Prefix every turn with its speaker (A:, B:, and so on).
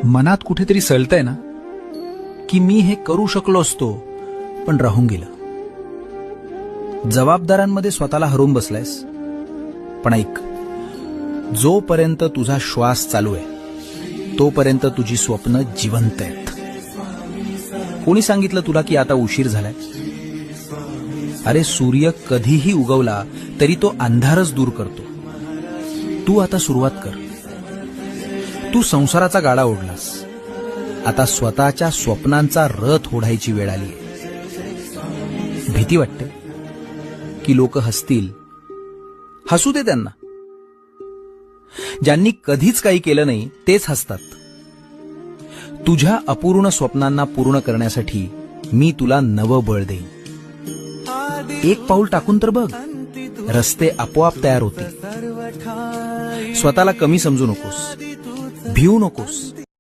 A: मनात कुठेतरी सळतंय ना की मी हे करू शकलो असतो पण राहून गेलं. जबाबदारांमध्ये स्वतःला हरवून बसलायस. पण ऐक, जोपर्यंत तुझा श्वास चालू आहे तोपर्यंत तुझी स्वप्न जिवंत आहेत. कोणी सांगितलं तुला की आता उशीर झालाय? अरे, सूर्य कधीही उगवला तरी तो अंधारच दूर करतो. तू आता सुरुवात कर. तू संसाराचा गाडा ओढलास, आता स्वतःच्या स्वप्नांचा रथ ओढायची वेळ आली. भीती वाटते की लोक हसतील. हसू दे त्यांना. ज्यांनी कधीच काही केलं नाही तेच हसतात. तुझ्या अपूर्ण स्वप्नांना पूर्ण करण्यासाठी मी तुला नवं बळ देईन. एक पाऊल टाकून तर बघ, रस्ते आपोआप तयार होतील. स्वतःला कमी समजू नकोस, भिवू नकोस.